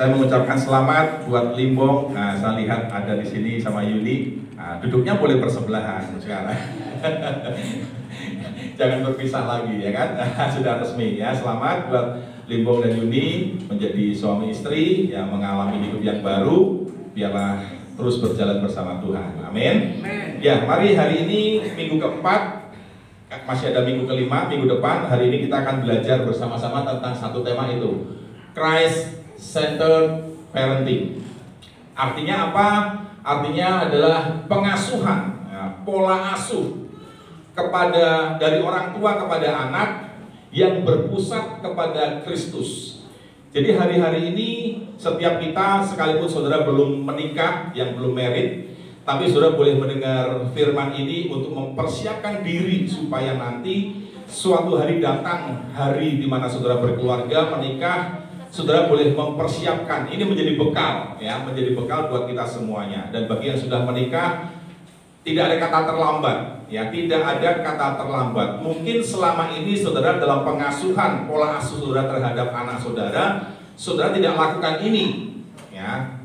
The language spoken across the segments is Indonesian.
Saya mengucapkan selamat buat Limbong. Nah, saya lihat ada di sini sama Yuni. Nah, duduknya boleh bersebelahan sekarang. Jangan berpisah lagi ya kan. Sudah resmi ya. Selamat buat Limbong dan Yuni menjadi suami istri yang mengalami hidup yang baru. Biarlah terus berjalan bersama Tuhan. Amin. Ya, mari hari ini minggu keempat, masih ada minggu kelima, minggu depan. Hari ini kita akan belajar bersama-sama tentang satu tema itu, Christ-centered parenting. Artinya apa? Artinya adalah pengasuhan, ya, pola asuh dari orang tua kepada anak yang berpusat kepada Kristus. Jadi hari-hari ini setiap kita, sekalipun saudara belum menikah, yang belum married, tapi saudara boleh mendengar firman ini untuk mempersiapkan diri supaya nanti suatu hari datang, hari di mana saudara berkeluarga, menikah, saudara boleh mempersiapkan. Ini menjadi bekal, ya, menjadi bekal buat kita semuanya. Dan bagi yang sudah menikah, tidak ada kata terlambat, ya, tidak ada kata terlambat. Mungkin selama ini saudara dalam pengasuhan, pola asuh saudara terhadap anak saudara, saudara tidak lakukan ini, ya.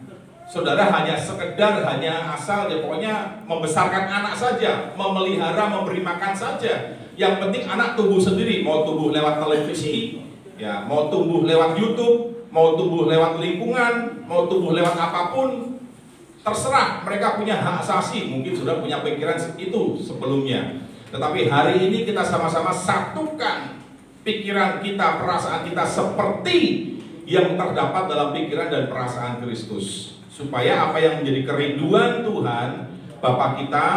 Saudara hanya sekedar, asal ya, pokoknya membesarkan anak saja, memelihara, memberi makan saja. Yang penting anak tumbuh sendiri, mau tumbuh lewat televisi, ya, mau tumbuh lewat YouTube, mau tumbuh lewat lingkungan, mau tumbuh lewat apapun, terserah, mereka punya hak asasi. Mungkin sudah punya pikiran itu sebelumnya. Tetapi hari ini kita sama-sama satukan pikiran kita, perasaan kita seperti yang terdapat dalam pikiran dan perasaan Kristus. Supaya apa yang menjadi kerinduan Tuhan Bapa kita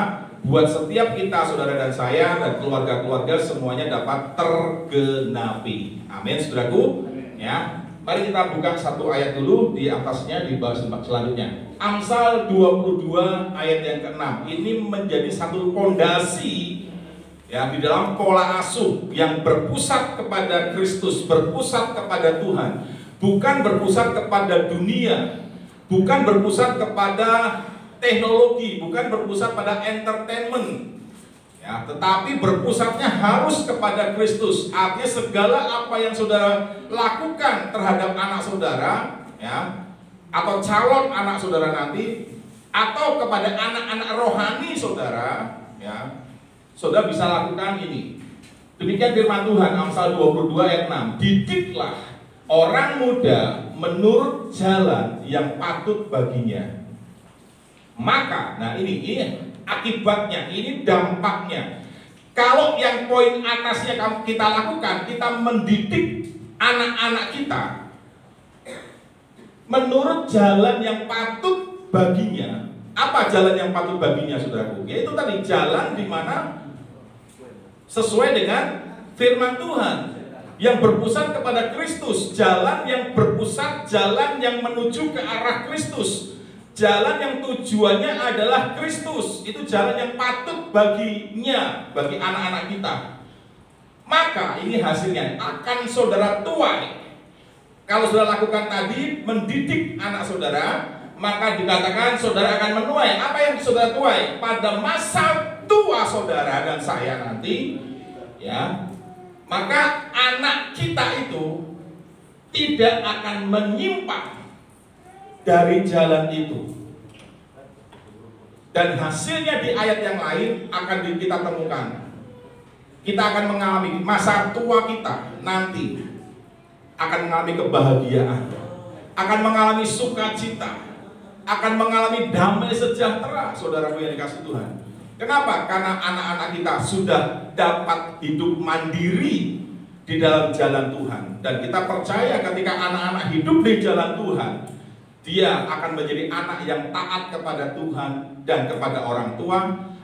buat setiap kita, saudara dan saya dan keluarga-keluarga semuanya dapat tergenapi. Amin, saudaraku. Ya, mari kita buka satu ayat dulu di atasnya, di bawah selanjutnya. Amsal 22 ayat yang ke-6. Ini menjadi satu fondasi, ya, di dalam pola asuh yang berpusat kepada Kristus, berpusat kepada Tuhan, bukan berpusat kepada dunia, bukan berpusat kepada teknologi, bukan berpusat pada entertainment, ya, tetapi berpusatnya harus kepada Kristus. Artinya segala apa yang saudara lakukan terhadap anak saudara, ya, atau calon anak saudara nanti, atau kepada anak-anak rohani saudara, ya, saudara bisa lakukan ini. Demikian firman Tuhan, Amsal 22 ayat 6. Didiklah orang muda menurut jalan yang patut baginya. Maka, nah ini akibatnya, ini dampaknya. Kalau yang poin atasnya kita lakukan, kita mendidik anak-anak kita menurut jalan yang patut baginya. Apa jalan yang patut baginya, saudaraku? Yaitu tadi jalan di mana sesuai dengan firman Tuhan, yang berpusat kepada Kristus, jalan yang berpusat, jalan yang menuju ke arah Kristus, jalan yang tujuannya adalah Kristus. Itu jalan yang patut baginya, bagi anak-anak kita. Maka ini hasilnya akan saudara tuai. Kalau saudara lakukan tadi, mendidik anak saudara, maka dikatakan saudara akan menuai. Apa yang saudara tuai? Pada masa tua saudara dan saya nanti, ya, maka anak kita itu tidak akan menyimpang dari jalan itu. Dan hasilnya di ayat yang lain akan kita temukan. Kita akan mengalami masa tua kita nanti akan mengalami kebahagiaan, akan mengalami sukacita, akan mengalami damai sejahtera, saudaraku yang dikasihi Tuhan. Kenapa? Karena anak-anak kita sudah dapat hidup mandiri di dalam jalan Tuhan. Dan kita percaya ketika anak-anak hidup di jalan Tuhan, dia akan menjadi anak yang taat kepada Tuhan dan kepada orang tua,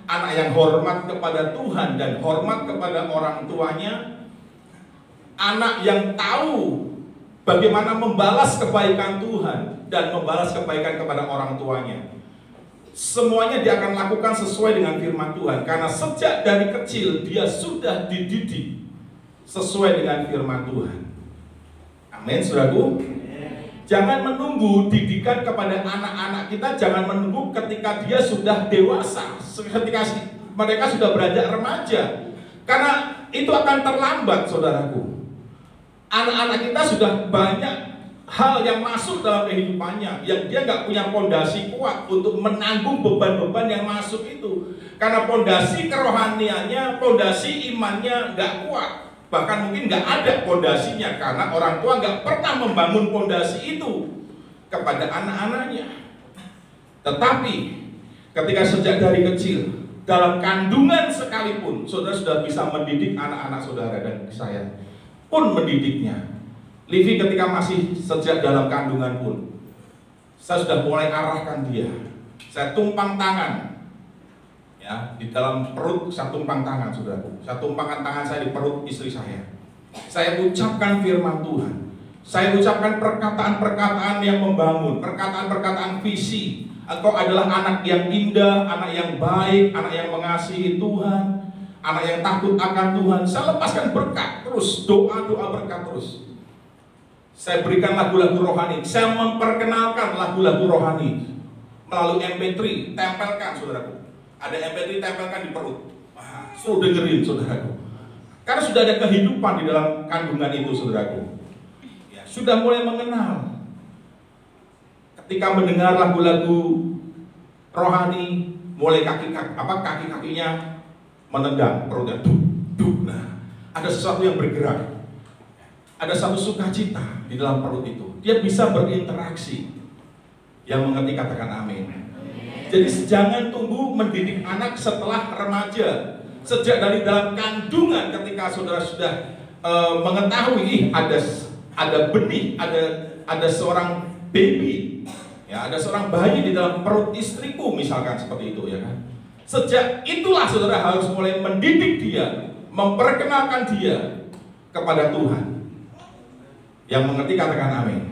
anak yang hormat kepada Tuhan dan hormat kepada orang tuanya, anak yang tahu bagaimana membalas kebaikan Tuhan dan membalas kebaikan kepada orang tuanya. Semuanya dia akan lakukan sesuai dengan firman Tuhan, karena sejak dari kecil dia sudah dididik sesuai dengan firman Tuhan. Amin, saudaraku. Jangan menunggu didikan kepada anak-anak kita, jangan menunggu ketika dia sudah dewasa, ketika mereka sudah beranjak remaja, karena itu akan terlambat, saudaraku. Anak-anak kita sudah banyak hal yang masuk dalam kehidupannya, yang dia nggak punya pondasi kuat untuk menanggung beban-beban yang masuk itu, karena pondasi kerohaniannya, pondasi imannya nggak kuat, bahkan mungkin nggak ada pondasinya, karena orang tua nggak pernah membangun pondasi itu kepada anak-anaknya. Tetapi ketika sejak dari kecil, dalam kandungan sekalipun, saudara sudah bisa mendidik anak-anak saudara, dan saya pun mendidiknya. Livi ketika masih sejak dalam kandungan pun, saya sudah mulai arahkan dia. Saya tumpang tangan, ya, di dalam perut saya tumpang tangan, saudaraku. Saya tumpangkan tangan saya di perut istri saya. Saya ucapkan firman Tuhan. Saya ucapkan perkataan-perkataan yang membangun, perkataan-perkataan visi. Engkau adalah anak yang indah, anak yang baik, anak yang mengasihi Tuhan, anak yang takut akan Tuhan. Saya lepaskan berkat terus, doa-doa berkat terus. Saya berikan lagu-lagu rohani. Saya memperkenalkan lagu-lagu rohani melalui MP3, tempelkan, saudaraku. Ada MP3 tempelkan di perut. Suruh dengerin, saudaraku. Karena sudah ada kehidupan di dalam kandungan itu, saudaraku. Ya, sudah mulai mengenal. Ketika mendengar lagu-lagu rohani, mulai kaki-kakinya menendang perutnya. Nah, ada sesuatu yang bergerak. Ada satu sukacita di dalam perut itu. Dia bisa berinteraksi. Yang mengerti katakan amin. Jadi jangan tunggu mendidik anak setelah remaja. Sejak dari dalam kandungan, ketika saudara sudah mengetahui ada benih, ada seorang baby, ya, ada seorang bayi di dalam perut istriku, misalkan seperti itu, ya kan. Sejak itulah saudara harus mulai mendidik dia, memperkenalkan dia kepada Tuhan. Yang mengerti katakan amin.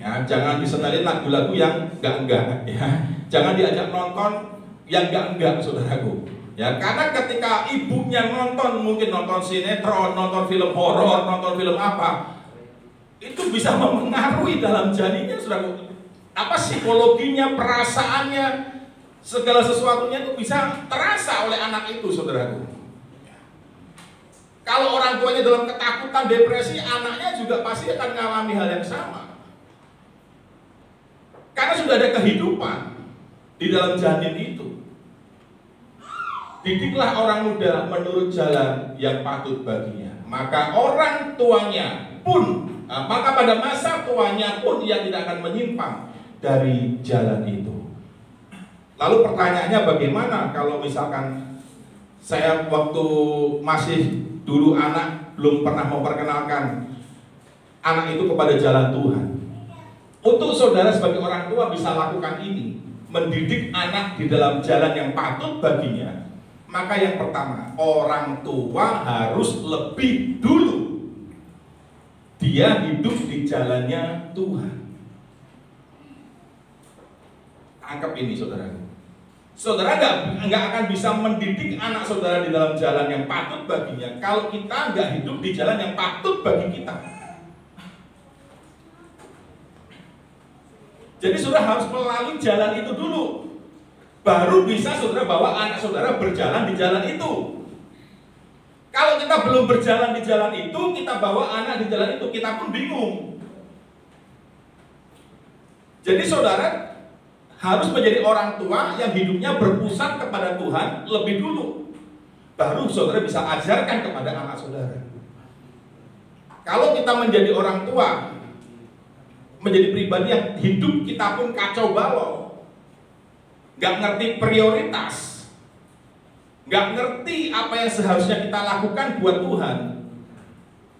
Ya, jangan disetelin lagu-lagu yang enggak, ya. Jangan diajak nonton yang enggak, saudaraku. Ya, karena ketika ibunya nonton, mungkin nonton sinetron, nonton film horor, nonton film apa, itu bisa mempengaruhi dalam janinnya, saudaraku. Apa psikologinya, perasaannya, segala sesuatunya itu bisa terasa oleh anak itu, saudaraku. Kalau orang tuanya dalam ketakutan, depresi, anaknya juga pasti akan mengalami hal yang sama. Karena sudah ada kehidupan di dalam janin itu. Didiklah orang muda menurut jalan yang patut baginya. Maka orang tuanya pun, maka pada masa tuanya pun ia tidak akan menyimpang dari jalan itu. Lalu pertanyaannya bagaimana kalau misalkan saya waktu masih dulu anak, belum pernah memperkenalkan anak itu kepada jalan Tuhan. Untuk saudara sebagai orang tua bisa lakukan ini, mendidik anak di dalam jalan yang patut baginya. Maka yang pertama, orang tua harus lebih dulu dia hidup di jalannya Tuhan. Tangkap ini, saudara. Saudara nggak akan bisa mendidik anak saudara di dalam jalan yang patut baginya kalau kita nggak hidup di jalan yang patut bagi kita. Jadi saudara harus melalui jalan itu dulu, baru bisa saudara bawa anak saudara berjalan di jalan itu. Kalau kita belum berjalan di jalan itu, kita bawa anak di jalan itu, kita pun bingung. Jadi saudara harus menjadi orang tua yang hidupnya berpusat kepada Tuhan lebih dulu, baru saudara bisa ajarkan kepada anak saudara. Kalau kita menjadi orang tua, menjadi pribadi yang hidup kita pun kacau balau, gak ngerti prioritas, gak ngerti apa yang seharusnya kita lakukan buat Tuhan,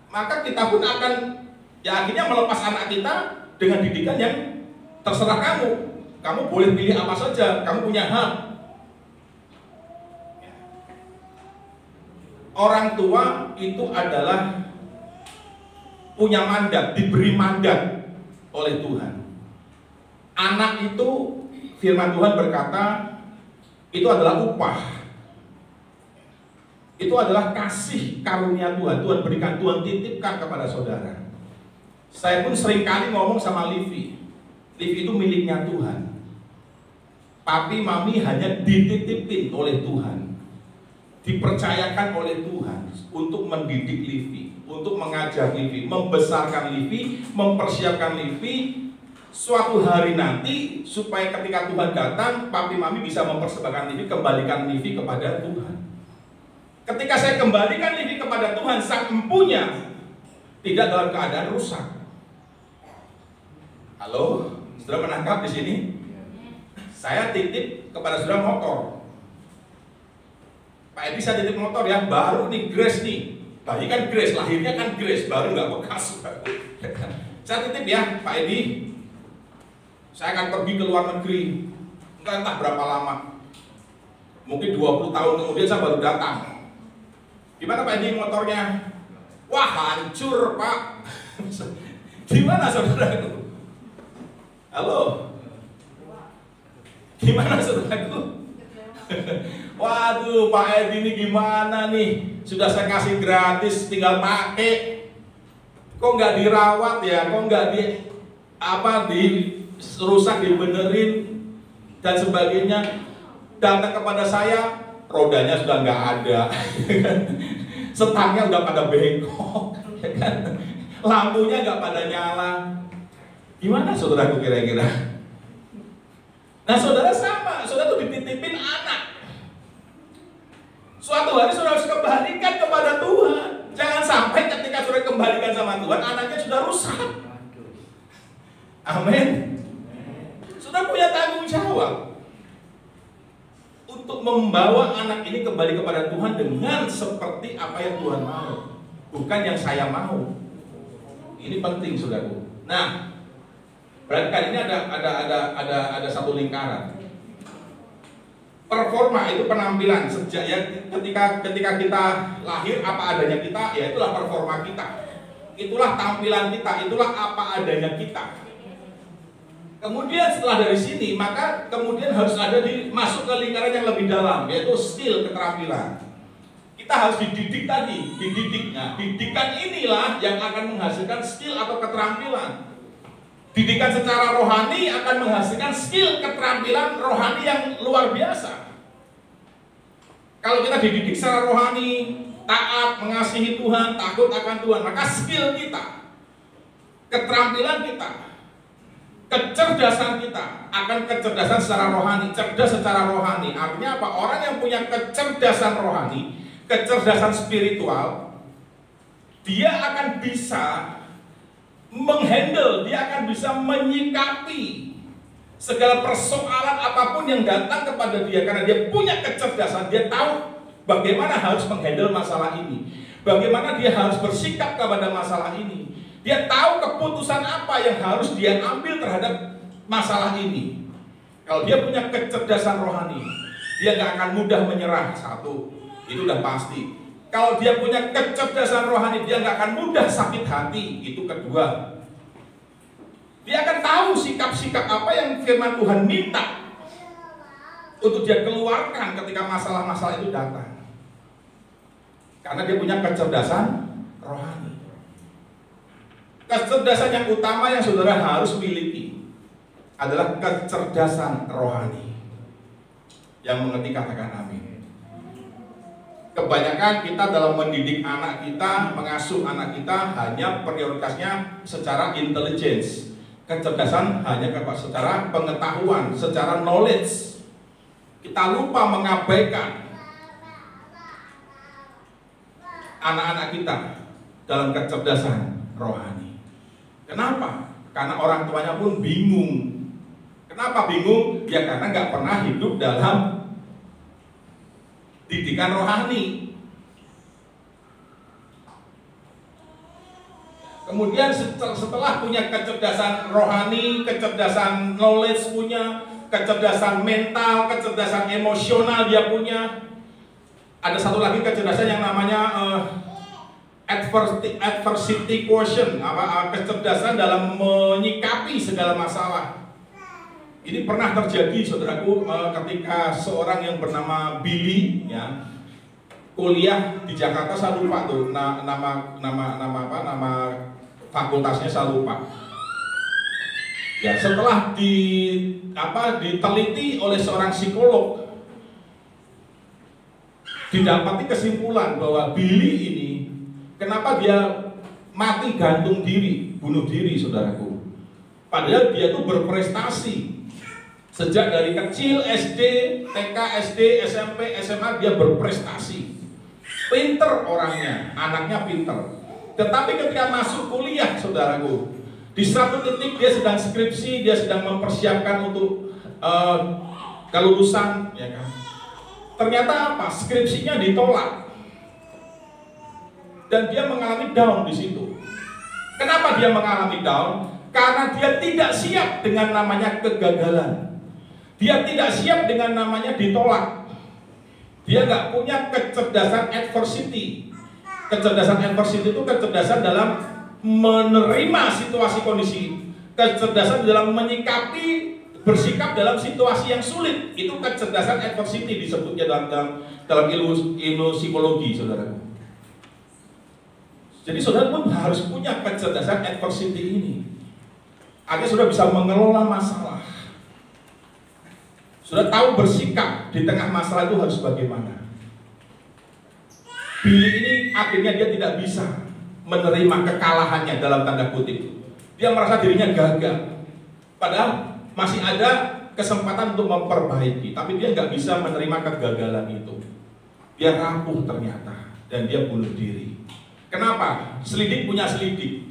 maka kita pun akan ya akhirnya melepas anak kita dengan didikan yang terserah kamu. Kamu boleh pilih apa saja, kamu punya hak. Orang tua itu adalah punya mandat, diberi mandat oleh Tuhan. Anak itu, firman Tuhan berkata, itu adalah upah. Itu adalah kasih karunia Tuhan. Tuhan berikan, Tuhan titipkan kepada saudara. Saya pun seringkali ngomong sama Livi. Livi itu miliknya Tuhan. Papi mami hanya dititipin oleh Tuhan. dipercayakan oleh Tuhan untuk mendidik Livi, untuk mengajar Livi, membesarkan Livi, mempersiapkan Livi suatu hari nanti supaya ketika Tuhan datang, papi mami bisa mempersembahkan Livi, kembalikan Livi kepada Tuhan. Ketika saya kembalikan Livi kepada Tuhan, sang empunya tidak dalam keadaan rusak. Halo, sudah menangkap di sini? Saya titip kepada saudara motor. Pak Edi, saya titip motor ya, baru nih Grace nih. Bayi kan Grace, lahirnya kan Grace, baru nggak bekas. Saya titip ya, Pak Edi. Saya akan pergi ke luar negeri, entah berapa lama. Mungkin 20 tahun kemudian saya baru datang. Gimana Pak Edi motornya? Wah, hancur Pak. Gimana saudaraku? Halo? Gimana saudaraku? Waduh, Pak Edi ini gimana nih? Sudah saya kasih gratis, tinggal pakai. Kok nggak dirawat ya? Kok nggak rusak dibenerin dan sebagainya? Datang kepada saya, rodanya sudah nggak ada, setangnya udah pada bengkok, lampunya nggak pada nyala. Gimana saudaraku kira-kira? Nah saudara sama, saudara tuh dititipin anak. Suatu hari saudara harus kembalikan kepada Tuhan. Jangan sampai ketika saudara kembalikan sama Tuhan, anaknya sudah rusak. Amin. Saudara punya tanggung jawab untuk membawa anak ini kembali kepada Tuhan dengan seperti apa yang Tuhan mau, bukan yang saya mau. Ini penting saudaraku. Nah, berarti kali ini ada satu lingkaran. Performa itu penampilan sejak ya ketika kita lahir apa adanya kita, ya itulah performa kita. Itulah tampilan kita, itulah apa adanya kita. Kemudian setelah dari sini, maka kemudian harus masuk ke lingkaran yang lebih dalam, yaitu skill, keterampilan. Kita harus dididik tadi, dididik. Nah, didikan inilah yang akan menghasilkan skill atau keterampilan. Didikan secara rohani akan menghasilkan skill keterampilan rohani yang luar biasa. Kalau kita dididik secara rohani, taat, mengasihi Tuhan, takut akan Tuhan, maka skill kita, keterampilan kita, kecerdasan kita akan kecerdasan secara rohani, cerdas secara rohani. Artinya apa? Orang yang punya kecerdasan rohani, kecerdasan spiritual, dia akan bisa menghandle, dia akan bisa menyikapi segala persoalan apapun yang datang kepada dia, karena dia punya kecerdasan. Dia tahu bagaimana harus menghandle masalah ini, bagaimana dia harus bersikap kepada masalah ini. Dia tahu keputusan apa yang harus dia ambil terhadap masalah ini. Kalau dia punya kecerdasan rohani, dia nggak akan mudah menyerah. Satu, itu udah pasti. Kalau dia punya kecerdasan rohani, dia nggak akan mudah sakit hati. Itu kedua. Dia akan tahu sikap-sikap apa yang firman Tuhan minta untuk dia keluarkan ketika masalah-masalah itu datang. Karena dia punya kecerdasan rohani. Kecerdasan yang utama yang saudara harus miliki adalah kecerdasan rohani. Yang mengerti katakan amin. Kebanyakan kita dalam mendidik anak kita, mengasuh anak kita hanya prioritasnya secara intelligence. Kecerdasan hanya secara pengetahuan, secara knowledge. Kita lupa mengabaikan anak-anak kita dalam kecerdasan rohani. Kenapa? Karena orang tuanya pun bingung. Kenapa bingung? Ya karena nggak pernah hidup dalam didikan rohani. Kemudian setelah punya kecerdasan rohani, kecerdasan knowledge punya, kecerdasan mental, kecerdasan emosional dia punya. Ada satu lagi kecerdasan yang namanya adversity quotient, kecerdasan dalam menyikapi segala masalah. Ini pernah terjadi saudaraku ketika seorang yang bernama Billy ya, kuliah di Jakarta, saya lupa tuh nama fakultasnya saya lupa. Ya, setelah diteliti oleh seorang psikolog, didapati kesimpulan bahwa Billy ini, kenapa dia mati gantung diri, bunuh diri, saudaraku. Padahal dia tuh berprestasi. Sejak dari kecil, SD, TK, SD, SMP, SMA, dia berprestasi. Pinter orangnya, anaknya pinter. Tetapi ketika masuk kuliah, saudaraku, di satu titik dia sedang skripsi, dia sedang mempersiapkan untuk kelulusan, ya kan? Ternyata apa? Skripsinya ditolak. Dan dia mengalami down di situ. Kenapa dia mengalami down? Karena dia tidak siap dengan namanya kegagalan. Dia tidak siap dengan namanya ditolak. Dia nggak punya kecerdasan adversity. Kecerdasan adversity itu kecerdasan dalam menerima situasi kondisi, kecerdasan dalam menyikapi, bersikap dalam situasi yang sulit. Itu kecerdasan adversity disebutnya dalam ilmu psikologi, saudara. Jadi saudara pun harus punya kecerdasan adversity ini. Artinya sudah bisa mengelola masalah. Sudah tahu bersikap di tengah masalah itu harus bagaimana. Billy ini akhirnya dia tidak bisa menerima kekalahannya dalam tanda kutip. Dia merasa dirinya gagal. Padahal masih ada kesempatan untuk memperbaiki, tapi dia nggak bisa menerima kegagalan itu. Dia rapuh ternyata dan dia bunuh diri. Kenapa? Selidik punya selidik.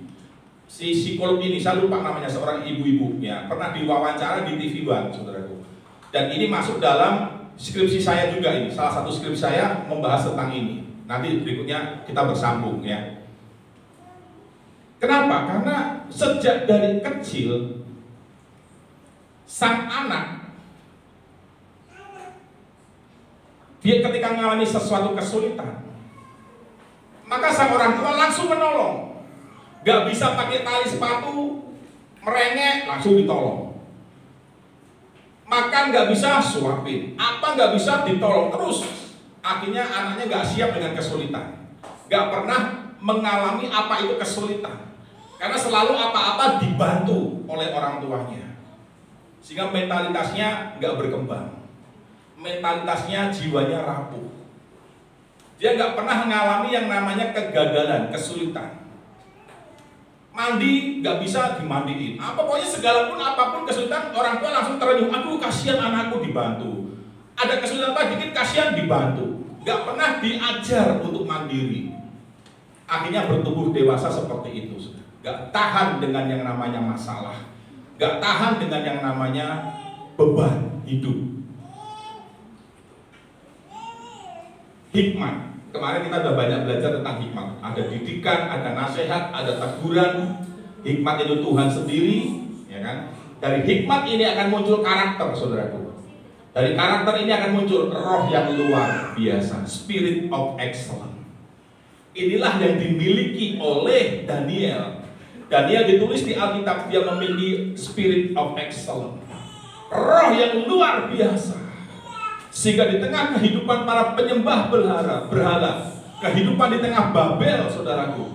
Si psikolog ini, saya lupa namanya, seorang ibu-ibu ya, pernah diwawancara di TV One, saudaraku. Dan ini masuk dalam skripsi saya juga ini. Salah satu skripsi saya membahas tentang ini. Nanti berikutnya kita bersambung ya. Kenapa? Karena sejak dari kecil sang anak, dia ketika mengalami sesuatu kesulitan, maka sang orang tua langsung menolong. Gak bisa pakai tali sepatu, merengek, langsung ditolong. Makan gak bisa, suapin. Apa gak bisa, ditolong terus. Akhirnya anaknya gak siap dengan kesulitan. Gak pernah mengalami apa itu kesulitan. Karena selalu apa-apa dibantu oleh orang tuanya. Sehingga mentalitasnya gak berkembang. Mentalitasnya, jiwanya rapuh. Dia gak pernah mengalami yang namanya kegagalan, kesulitan. Mandi gak bisa dimandiin. Pokoknya segala pun apapun kesulitan, orang tua langsung terenyuh. Aduh, kasihan anakku, dibantu. Ada kesulitan apa dikit, kasihan, dibantu. Gak pernah diajar untuk mandiri. Akhirnya bertumbuh dewasa seperti itu. Gak tahan dengan yang namanya masalah. Gak tahan dengan yang namanya beban hidup. Hikmat. Kemarin kita sudah banyak belajar tentang hikmat. Ada didikan, ada nasihat, ada teguran. Hikmat itu Tuhan sendiri, ya kan? Dari hikmat ini akan muncul karakter, saudaraku. Dari karakter ini akan muncul roh yang luar biasa, spirit of excellence. Inilah yang dimiliki oleh Daniel. Daniel ditulis di Alkitab, dia memiliki spirit of excellence, roh yang luar biasa. Sehingga di tengah kehidupan para penyembah berhala, kehidupan di tengah Babel, saudaraku,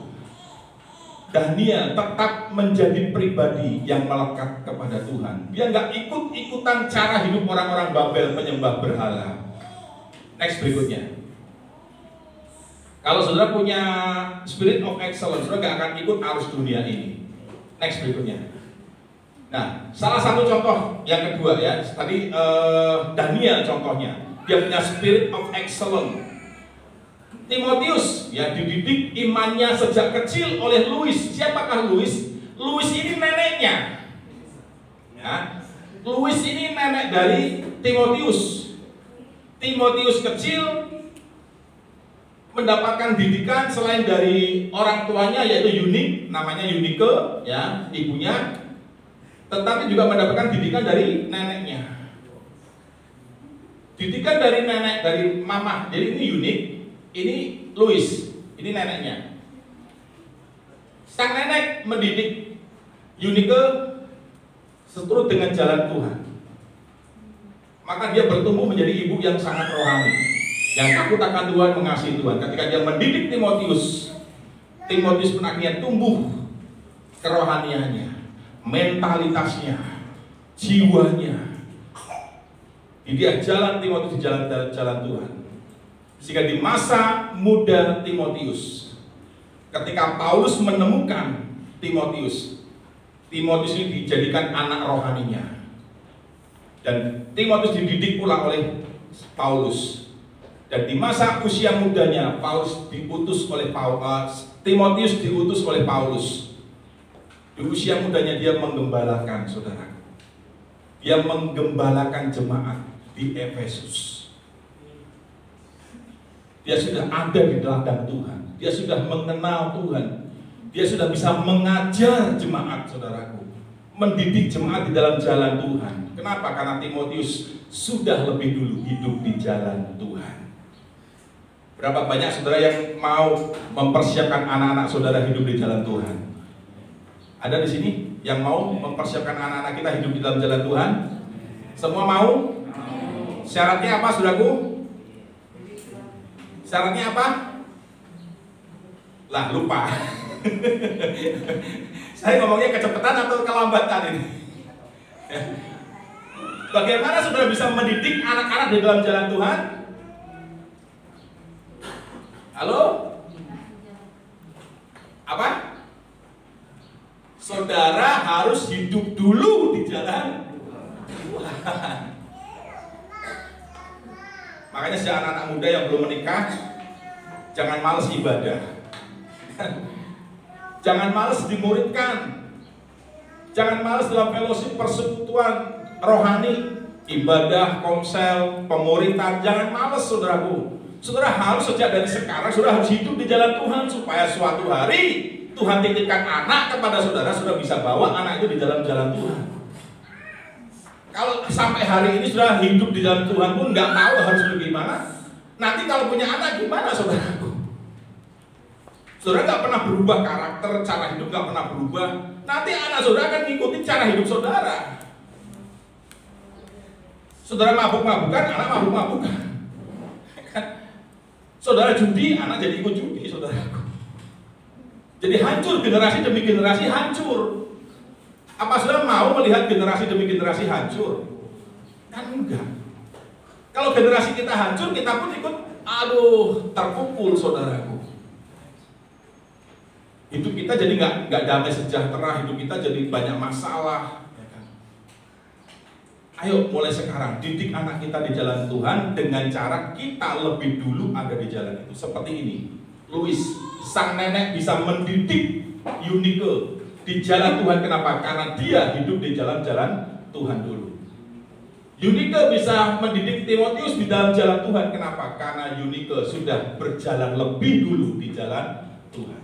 Daniel tetap menjadi pribadi yang melekat kepada Tuhan. Dia nggak ikut-ikutan cara hidup orang-orang Babel penyembah berhala. Next berikutnya. Kalau saudara punya spirit of excellence, saudara nggak akan ikut arus dunia ini. Next berikutnya. Nah, salah satu contoh yang kedua ya, tadi Daniel contohnya, dia punya spirit of excellence. Timotius ya dididik imannya sejak kecil oleh Louis. Siapakah Louis? Louis ini neneknya. Ya, Louis ini nenek dari Timotius. Timotius kecil mendapatkan didikan selain dari orang tuanya yaitu Eunike, namanya Eunike ya, ibunya, tetapi juga mendapatkan didikan dari neneknya. Didikan dari nenek, dari mama. Jadi ini Eunike, ini Louis, ini neneknya. Sang nenek mendidik Eunike seturut dengan jalan Tuhan. Maka dia bertumbuh menjadi ibu yang sangat rohani, yang takut akan Tuhan, mengasihi Tuhan. Ketika dia mendidik Timotius, Timotius pun akhirnya tumbuh kerohaniannya, mentalitasnya, jiwanya. Dia jalan Timotius di jalan Tuhan. Sehingga di masa muda Timotius, ketika Paulus menemukan Timotius ini dijadikan anak rohaninya. Dan Timotius dididik pula oleh Paulus. Dan di masa usia mudanya Timotius diutus oleh Paulus. Di usia mudanya dia menggembalakan, saudara. Dia menggembalakan jemaat di Efesus. Dia sudah ada di ladang Tuhan. Dia sudah mengenal Tuhan. Dia sudah bisa mengajar jemaat, saudaraku. Mendidik jemaat di dalam jalan Tuhan. Kenapa? Karena Timotius sudah lebih dulu hidup di jalan Tuhan. Berapa banyak saudara yang mau mempersiapkan anak-anak saudara hidup di jalan Tuhan? Ada di sini yang mau mempersiapkan anak-anak kita hidup di dalam jalan Tuhan? Semua mau? Syaratnya apa, saudaraku? Syaratnya apa? Lah, lupa. Saya ngomongnya kecepatan atau kelambatan ini? Bagaimana saudara bisa mendidik anak-anak di dalam jalan Tuhan? Halo? Apa? Saudara harus hidup dulu di jalan Tuhan. Makanya sejak anak-anak muda yang belum menikah, jangan malas ibadah. Jangan malas dimuridkan. Jangan malas dalam fellowship persekutuan rohani, ibadah, komsel, pemuritan. Jangan malas, saudaraku. Saudara harus sejak dari sekarang saudara harus hidup di jalan Tuhan, supaya suatu hari Tuhan titipkan anak kepada saudara, saudara bisa bawa anak itu di dalam jalan Tuhan. Kalau sampai hari ini sudah hidup di jalan Tuhan pun nggak tahu harus bagaimana, nanti kalau punya anak gimana, saudaraku? Saudara nggak pernah berubah karakter, cara hidup nggak pernah berubah. Nanti anak saudara akan mengikuti cara hidup saudara. Saudara mabuk-mabukan, anak mabuk-mabukan. Saudara judi, anak jadi ikut judi, saudaraku. Jadi hancur, generasi demi generasi hancur. Apa saudara mau melihat generasi demi generasi hancur? Kan enggak. Kalau generasi kita hancur, kita pun ikut, terpukul, saudaraku. Hidup kita jadi nggak damai sejahtera, hidup kita jadi banyak masalah. Ya kan? Ayo mulai sekarang didik anak kita di jalan Tuhan dengan cara kita lebih dulu ada di jalan itu. Seperti ini, Louis, sang nenek bisa mendidik Eunike di jalan Tuhan. Kenapa? Karena dia hidup di jalan-jalan Tuhan dulu. Eunike bisa mendidik Timotius di dalam jalan Tuhan. Kenapa? Karena Eunike sudah berjalan lebih dulu di jalan Tuhan.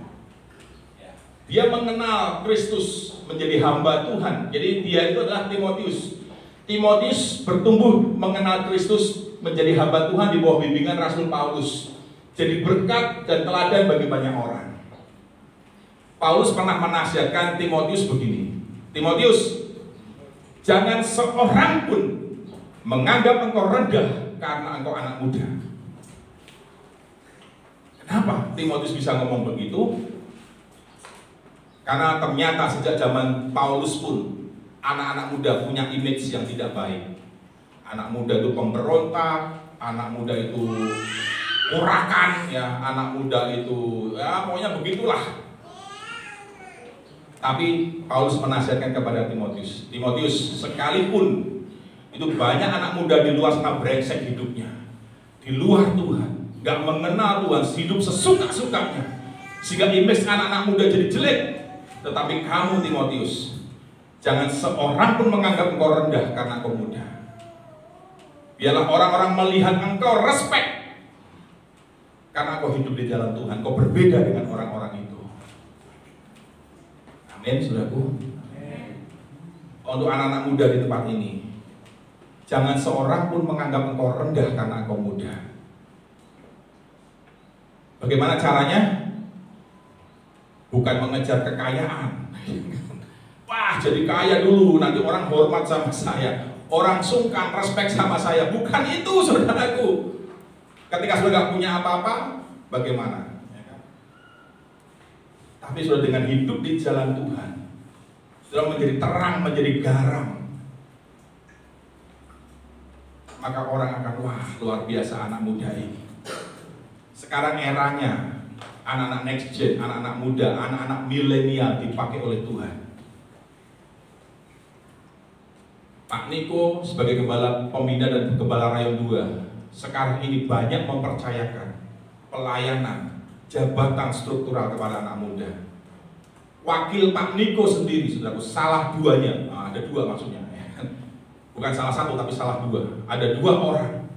Dia mengenal Kristus menjadi hamba Tuhan. Jadi dia itu adalah Timotius. Timotius bertumbuh mengenal Kristus menjadi hamba Tuhan di bawah bimbingan Rasul Paulus. Jadi berkat dan teladan bagi banyak orang. Paulus pernah menasihatkan Timotius begini. Timotius, jangan seorang pun menganggap engkau rendah karena engkau anak muda. Kenapa Timotius bisa ngomong begitu? Karena ternyata sejak zaman Paulus pun anak-anak muda punya image yang tidak baik. Anak muda itu pemberontak, anak muda itu urakan, ya, anak muda itu ya pokoknya begitulah. Tapi Paulus menasihatkan kepada Timotius, Timotius, sekalipun itu banyak anak muda di luar sana brengsek hidupnya, di luar Tuhan, gak mengenal Tuhan, hidup sesuka-sukanya, sehingga image anak-anak muda jadi jelek. Tetapi kamu Timotius, jangan seorang pun menganggap engkau rendah karena engkau muda. Biarlah orang-orang melihat engkau respect karena engkau hidup di jalan Tuhan, engkau berbeda dengan orang-orang itu. Amin, saudaraku. Untuk anak-anak muda di tempat ini, jangan seorang pun menganggap engkau rendah karena engkau muda. Bagaimana caranya? Bukan mengejar kekayaan. Wah, jadi kaya dulu, nanti orang hormat sama saya, orang sungkan, respect sama saya. Bukan itu, saudaraku. Ketika sudah gak punya apa-apa, bagaimana? Ya kan? Tapi sudah dengan hidup di jalan Tuhan, sudah menjadi terang, menjadi garam, maka orang akan, wah, luar biasa anak muda ini. Sekarang eranya anak-anak next gen, anak-anak muda, anak-anak milenial dipakai oleh Tuhan. Pak Niko sebagai Gembala Pembina dan Gembala Rayon 2 sekarang ini banyak mempercayakan pelayanan, jabatan struktural kepada anak muda. Wakil Pak Niko sendiri, saudaraku, salah duanya, ada dua maksudnya, bukan salah satu tapi salah dua. Ada dua orang,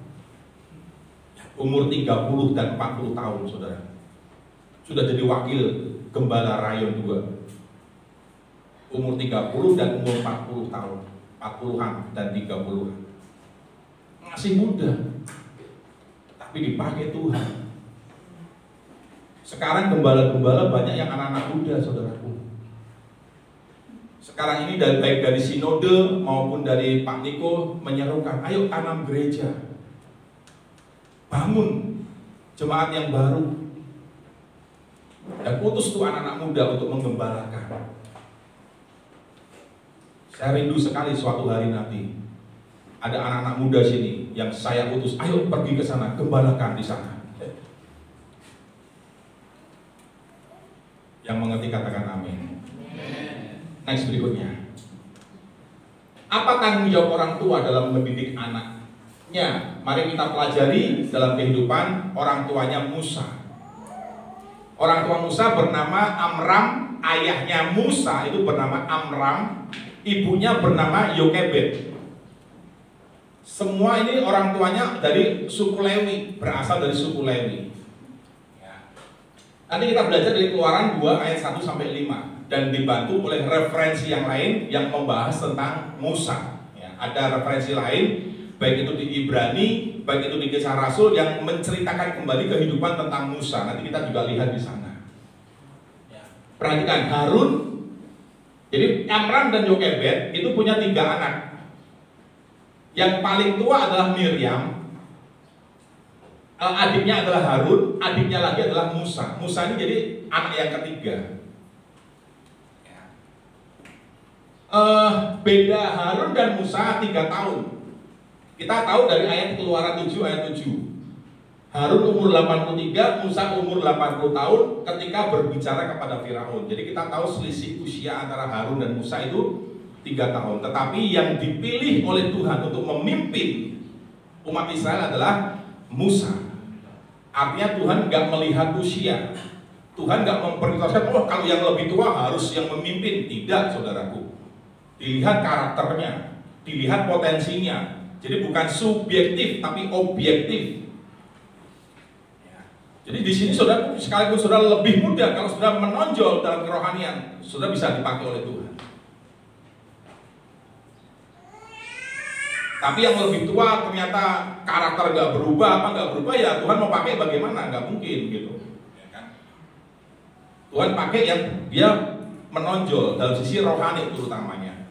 umur 30 dan 40 tahun, saudara, sudah jadi wakil Gembala Rayon 2. Umur 30 dan umur 40 tahun, 40-an dan 30-an. Masih muda, tapi dipakai Tuhan. Sekarang gembala-gembala banyak yang anak-anak muda, saudaraku. Sekarang ini baik dari sinode maupun dari Pak Niko menyerukan, ayo tanam gereja, bangun jemaat yang baru, dan utus tuh anak-anak muda untuk menggembalakan. Saya rindu sekali suatu hari nanti ada anak-anak muda sini yang saya utus, ayo pergi ke sana, gembalakan di sana. Yang mengerti katakan amin. Next berikutnya. Apa tanggung jawab orang tua dalam mendidik anaknya? Mari kita pelajari dalam kehidupan orang tuanya Musa. Orang tua Musa bernama Amram, ayahnya Musa itu bernama Amram, ibunya bernama Yokebed. Semua ini orang tuanya dari suku Lewi, berasal dari suku Lewi. Nanti kita belajar dari Keluaran 2 ayat 1 sampai 5 dan dibantu oleh referensi yang lain yang membahas tentang Musa. Ya, ada referensi lain, baik itu di Ibrani, baik itu di Kisah Rasul yang menceritakan kembali kehidupan tentang Musa. Nanti kita juga lihat di sana. Ya. Perhatikan Harun. Jadi Amram dan Yokebed itu punya 3 anak. Yang paling tua adalah Miriam. Adiknya adalah Harun, adiknya lagi adalah Musa. Musa ini jadi anak yang ketiga. Beda Harun dan Musa 3 tahun. Kita tahu dari ayat Keluaran 7 ayat 7. Harun umur 83, Musa umur 80 tahun ketika berbicara kepada Firaun. Jadi kita tahu selisih usia antara Harun dan Musa itu 3 tahun. Tetapi yang dipilih oleh Tuhan untuk memimpin umat Israel adalah Musa. Artinya Tuhan nggak melihat usia. Tuhan nggak memprioritaskan, oh kalau yang lebih tua harus yang memimpin. Tidak, saudaraku. Dilihat karakternya, dilihat potensinya. Jadi bukan subjektif, tapi objektif. Ya. Jadi di sini saudara, sekalipun saudara lebih muda, kalau saudara menonjol dalam kerohanian, saudara bisa dipakai oleh Tuhan. Tapi yang lebih tua ternyata karakter nggak berubah, ya Tuhan mau pakai bagaimana? Nggak mungkin gitu. Ya kan? Tuhan pakai yang dia menonjol dalam sisi rohani terutamanya.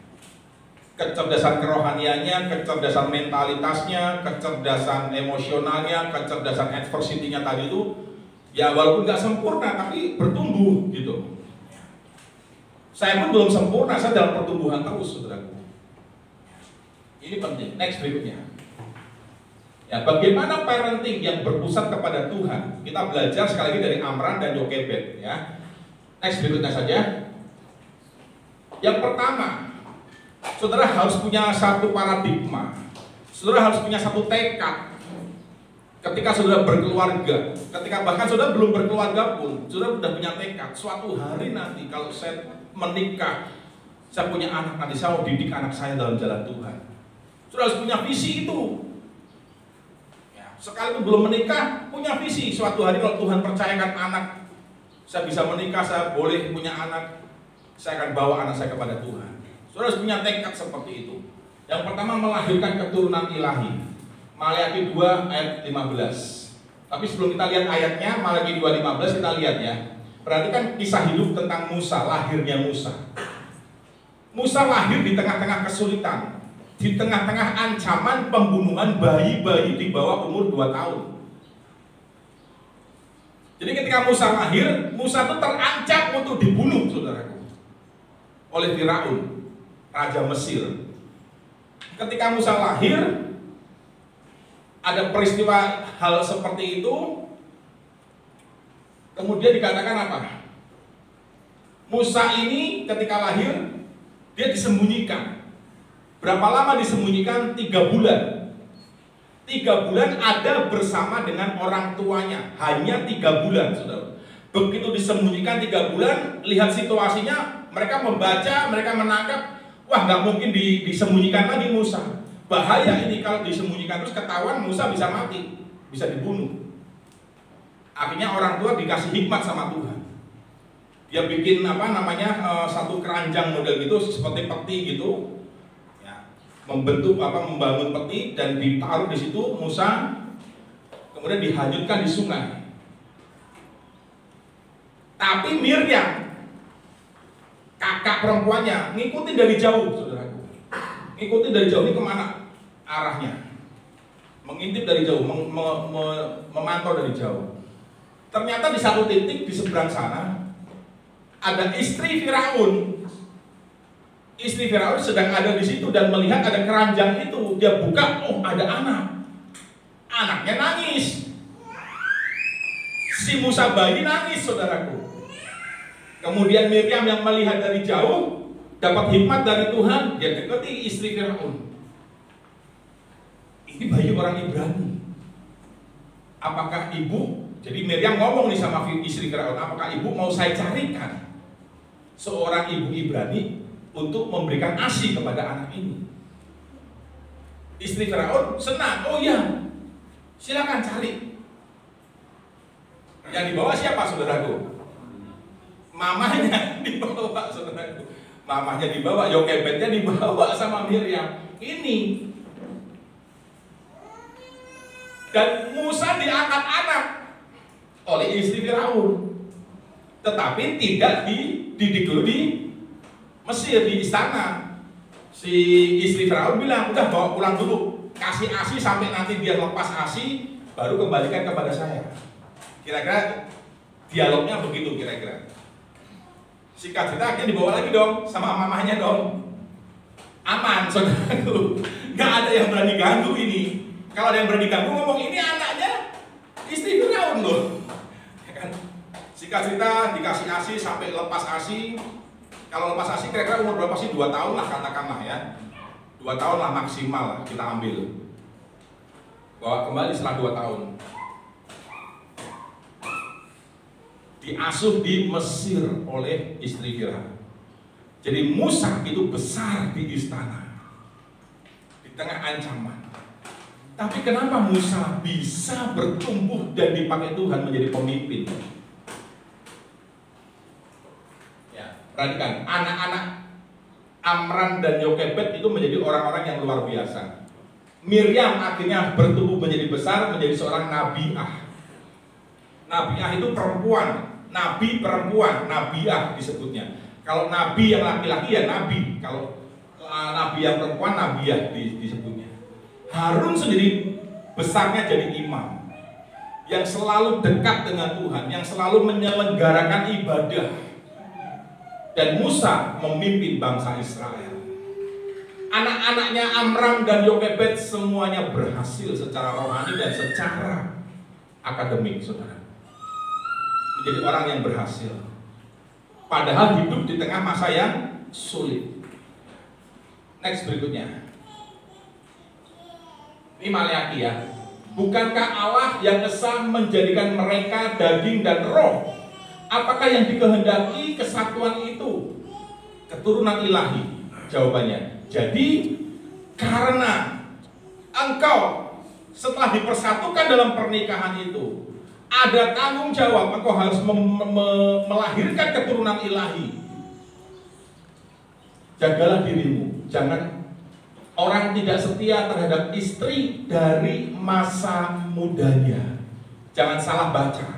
Kecerdasan kerohaniannya, kecerdasan mentalitasnya, kecerdasan emosionalnya, kecerdasan adversity-nya tadi itu, ya walaupun nggak sempurna tapi bertumbuh gitu. Saya pun belum sempurna, saya dalam pertumbuhan terus, saudaraku. Ini penting. Next berikutnya. Ya, bagaimana parenting yang berpusat kepada Tuhan? Kita belajar sekali lagi dari Amram dan Yokebed. Ya. Next berikutnya saja. Yang pertama, saudara harus punya satu paradigma. Saudara harus punya satu tekad. Ketika saudara berkeluarga, ketika bahkan saudara belum berkeluarga pun, saudara sudah punya tekad. Suatu hari nanti kalau saya menikah, saya punya anak, nanti saya mau didik anak saya dalam jalan Tuhan. Saudara harus punya visi itu. Ya, sekalipun belum menikah, punya visi. Suatu hari kalau Tuhan percayakan anak, saya bisa menikah, saya boleh punya anak, saya akan bawa anak saya kepada Tuhan. Saudara harus punya tekad seperti itu. Yang pertama, melahirkan keturunan ilahi. Maleakhi 2 ayat 15. Tapi sebelum kita lihat ayatnya, Maleakhi 2:15 kita lihat ya. Perhatikan kisah hidup tentang Musa, lahirnya Musa. Musa lahir di tengah-tengah kesulitan, di tengah-tengah ancaman pembunuhan bayi-bayi di bawah umur 2 tahun. Jadi ketika Musa lahir, Musa itu terancam untuk dibunuh, saudaraku, oleh Firaun, raja Mesir. Ketika Musa lahir, ada peristiwa hal seperti itu, Kemudian dikatakan apa? Musa ini ketika lahir, dia disembunyikan. Berapa lama disembunyikan? 3 bulan. 3 bulan ada bersama dengan orang tuanya. Hanya 3 bulan, saudara. Begitu disembunyikan 3 bulan, lihat situasinya, mereka membaca, mereka menangkap, wah nggak mungkin disembunyikan lagi Musa. Bahaya ini kalau disembunyikan terus ketahuan, Musa bisa mati, bisa dibunuh. Akhirnya orang tua dikasih hikmat sama Tuhan. Dia bikin satu keranjang model gitu seperti peti gitu, ya, membangun peti dan ditaruh di situ Musa, kemudian dihanyutkan di sungai. Tapi Miriam, kakak perempuannya, ngikutin dari jauh, saudaraku. Ngikutin dari jauh, ini kemana arahnya? Mengintip dari jauh, memantau dari jauh. Ternyata di satu titik di seberang sana ada istri Firaun. Istri Firaun sedang ada di situ dan melihat ada keranjang itu. Dia buka, oh ada anak. Anaknya nangis. Si Musa bayi nangis, saudaraku. Kemudian Miriam yang melihat dari jauh dapat hikmat dari Tuhan, dia dekati istri Firaun. Ini bayi orang Ibrani. Apakah ibu? Jadi Miriam ngomong nih sama istri Firaun, apakah ibu mau saya carikan seorang ibu Ibrani untuk memberikan ASI kepada anak ini? Istri Firaun senang, oh iya, silakan cari. Yang dibawa siapa, saudaraku? Mamanya dibawa, saudaraku. Mamanya dibawa, Yokebednya dibawa sama Miriam. Ini. Dan Musa diangkat anak oleh istri Firaun, tetapi tidak dididik dulu di Mesir, di istana. Si istri Firaun bilang, udah bawa pulang dulu, kasih ASI sampai nanti dia lepas ASI, baru kembalikan kepada saya. Kira-kira dialognya begitu kira-kira. Singkat cerita akhirnya dibawa lagi dong sama mamahnya dong. Aman, saudaraku. Nggak ada yang berani ganggu ini. Kalau ada yang berani ganggu ngomong ini anaknya istri Firaun loh. Singkat cerita dikasih ASI sampai lepas ASI. Kalau lepas ASI kira-kira umur berapa sih? 2 tahun lah katakanlah ya. 2 tahun lah maksimal lah kita ambil. Bawa kembali setelah 2 tahun. Diasuh di Mesir oleh istri Firaun. Jadi Musa itu besar di istana, di tengah ancaman. Tapi kenapa Musa bisa bertumbuh dan dipakai Tuhan menjadi pemimpin? Perhatikan, anak-anak Amram dan Yokebed itu menjadi orang-orang yang luar biasa. Miriam akhirnya bertumbuh menjadi besar, menjadi seorang nabiah. Nabiah itu perempuan, nabi perempuan, nabiah disebutnya. Kalau nabi yang laki-laki ya nabi, kalau nabi yang perempuan nabiah disebutnya. Harun sendiri besarnya jadi imam, yang selalu dekat dengan Tuhan, yang selalu menyelenggarakan ibadah. Dan Musa memimpin bangsa Israel. Anak-anaknya Amram dan Yokebed semuanya berhasil secara rohani dan secara akademik, saudara. Menjadi orang yang berhasil. Padahal hidup di tengah masa yang sulit. Next berikutnya. Ini Maleakhi ya. Bukankah Allah yang esa menjadikan mereka daging dan roh? Apakah yang dikehendaki kesatuan itu? Keturunan ilahi. Jawabannya. Jadi karena engkau setelah dipersatukan dalam pernikahan itu, ada tanggung jawab, engkau harus melahirkan keturunan ilahi. Jagalah dirimu. Jangan orang tidak setia terhadap istri dari masa mudanya. Jangan salah baca.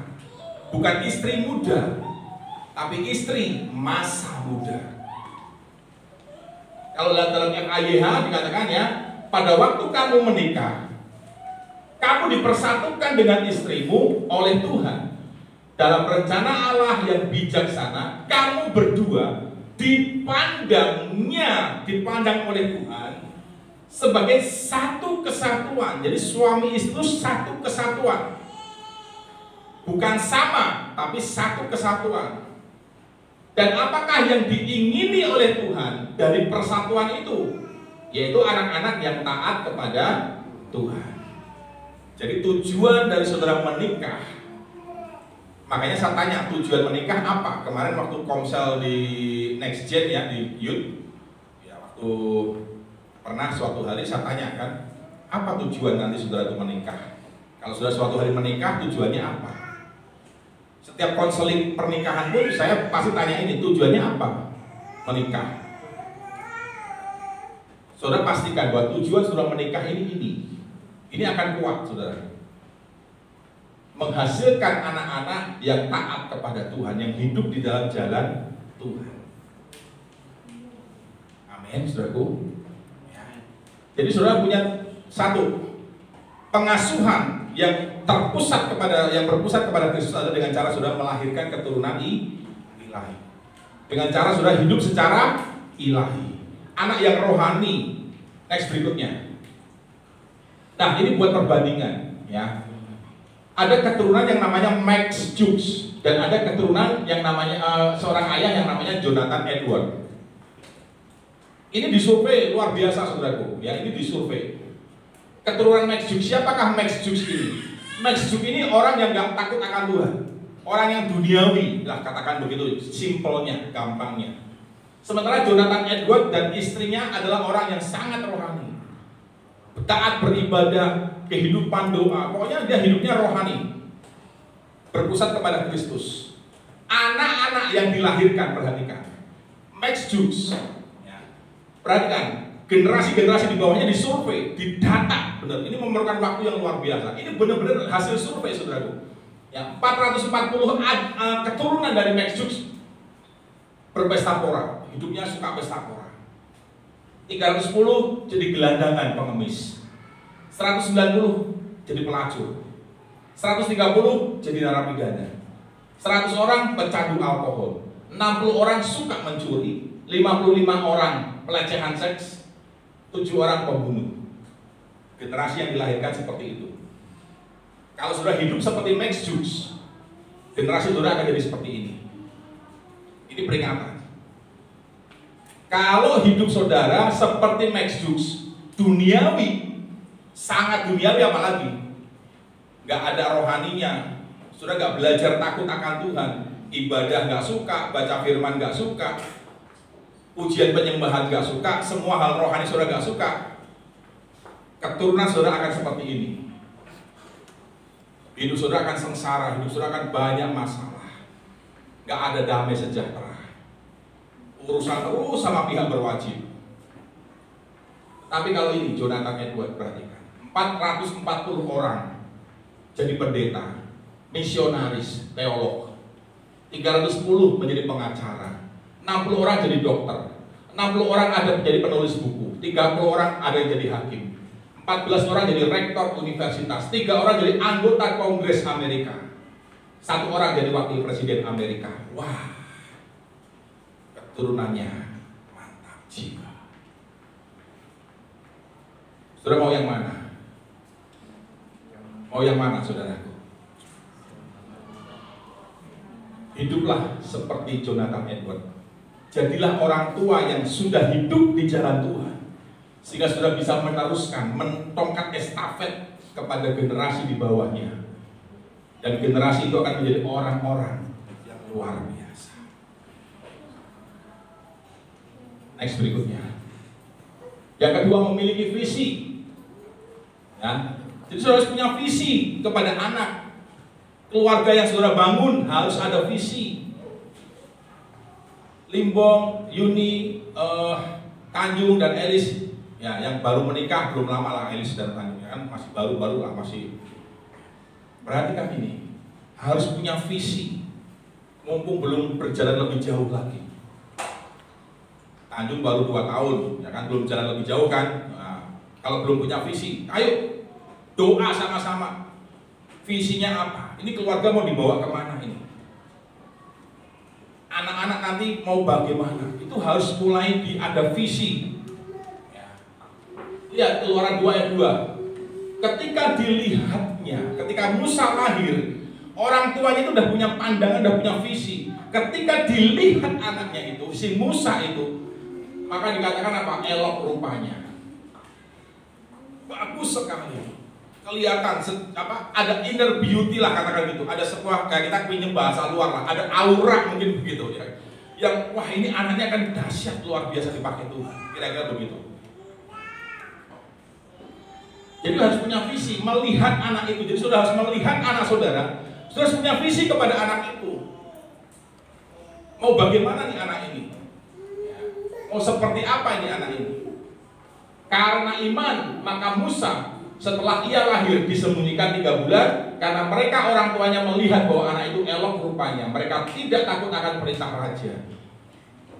Bukan istri muda, tapi istri masa muda. Kalau dalam FAYH dikatakan ya, pada waktu kamu menikah, kamu dipersatukan dengan istrimu oleh Tuhan. Dalam rencana Allah yang bijaksana, kamu berdua dipandang oleh Tuhan sebagai satu kesatuan. Jadi suami istri itu satu kesatuan. Bukan sama tapi satu kesatuan. Dan apakah yang diingini oleh Tuhan dari persatuan itu? Yaitu anak-anak yang taat kepada Tuhan. Jadi tujuan dari saudara menikah, makanya saya tanya tujuan menikah apa? Kemarin waktu komsel di Next Gen ya, di Youth ya, waktu pernah suatu hari saya tanyakan, apa tujuan nanti saudara itu menikah? Kalau saudara suatu hari menikah, tujuannya apa? Setiap konseling pernikahan pun saya pasti tanya ini, tujuannya apa menikah? Saudara pastikan bahwa tujuan saudara menikah ini akan kuat, saudara. Menghasilkan anak-anak yang taat kepada Tuhan, yang hidup di dalam jalan Tuhan. Amin, saudaraku. Ya. Jadi saudara punya satu pengasuhan yang berpusat kepada Kristus adalah dengan cara saudara melahirkan keturunan ilahi. Dengan cara saudara hidup secara ilahi. Anak yang rohani. Next berikutnya. Nah, ini buat perbandingan ya. Ada keturunan yang namanya Max Jukes dan ada keturunan yang namanya seorang ayah yang namanya Jonathan Edward. Ini disurvei luar biasa, saudaraku. Ya, ini disurvei. Keturunan Max Jukes, siapakah Max Jukes ini? Max Jukes ini orang yang gak takut akan Tuhan, orang yang duniawi lah, katakan begitu, simpelnya, gampangnya. Sementara Jonathan Edward dan istrinya adalah orang yang sangat rohani, taat beribadah, kehidupan doa, pokoknya dia hidupnya rohani, berpusat kepada Kristus. Anak-anak yang dilahirkan, perhatikan, Max Jukes, ya. Perhatikan, generasi-generasi di bawahnya disurvei, didata, benar. Ini memerlukan waktu yang luar biasa. Ini benar-benar hasil survei, saudaraku. Ya, 440 keturunan dari Max Jukes berpesta pora, hidupnya suka pesta pora. 310 jadi gelandangan pengemis, 190 jadi pelacur, 130 jadi narapidana, 100 orang pecandu alkohol, 60 orang suka mencuri, 55 orang pelecehan seks, 7 orang pembunuh. Generasi yang dilahirkan seperti itu. Kalau sudah hidup seperti Max Jukes, generasi saudara akan jadi seperti ini. Ini peringatan. Kalau hidup saudara seperti Max Jukes, duniawi, sangat duniawi apalagi, nggak ada rohaninya, sudah nggak belajar takut akan Tuhan, ibadah nggak suka, baca firman nggak suka, ujian penyembahan gak suka, semua hal rohani saudara gak suka, keturunan saudara akan seperti ini. Hidup saudara akan sengsara, hidup saudara akan banyak masalah, gak ada damai sejahtera, urusan terus sama pihak berwajib. Tapi kalau ini Jonathan Edward, perhatikan, 440 orang jadi pendeta, misionaris, teolog, 310 menjadi pengacara, 60 orang jadi dokter, 60 orang ada menjadi penulis buku, 30 orang ada yang jadi hakim, 14 orang jadi rektor universitas, 3 orang jadi anggota Kongres Amerika, 1 orang jadi wakil presiden Amerika. Wah, keturunannya mantap jiwa. Saudara mau yang mana? Mau yang mana, saudaraku? Hiduplah seperti Jonathan Edward. Jadilah orang tua yang sudah hidup di jalan Tuhan, sehingga sudah bisa meneruskan, mentongkat estafet kepada generasi di bawahnya. Dan generasi itu akan menjadi orang-orang yang luar biasa. Next berikutnya. Yang kedua, memiliki visi. Ya. Jadi saudara harus punya visi kepada anak. Keluarga yang saudara bangun harus ada visi. Limbong, Yuni, Tanjung dan Elis, ya, yang baru menikah belum lama lah, Elis dan Tanjung kan masih baru-baru lah, masih. Perhatikan ini, harus punya visi, mumpung belum berjalan lebih jauh lagi. Tanjung baru 2 tahun, ya kan, belum jalan lebih jauh kan. Nah, kalau belum punya visi, ayo doa sama-sama. Visinya apa? Ini keluarga mau dibawa kemana ini? Anak-anak nanti mau bagaimana? Itu harus mulai ada visi. Ya. Lihat Keluaran 2 ayat 2. Ketika dilihatnya, ketika Musa lahir, Orang tuanya itu udah punya pandangan, udah punya visi. Ketika dilihat anaknya itu, si Musa itu, maka dikatakan apa? Elok rupanya. Bagus sekali. Kelihatan ada inner beauty lah, katakan gitu. Ada sebuah, kayak kita pinjam bahasa luar lah, ada aura mungkin begitu ya. Yang wah ini anaknya akan dahsyat, luar biasa dipakai Tuhan. Kira-kira begitu. Jadi harus punya visi, melihat anak itu. Jadi saudara harus melihat anak saudara. Saudara harus punya visi kepada anak itu. Mau bagaimana nih anak ini? Mau seperti apa ini anak ini? Karena iman, maka Musa setelah ia lahir disembunyikan 3 bulan. Karena mereka orang tuanya melihat bahwa anak itu elok rupanya. Mereka tidak takut akan perintah raja.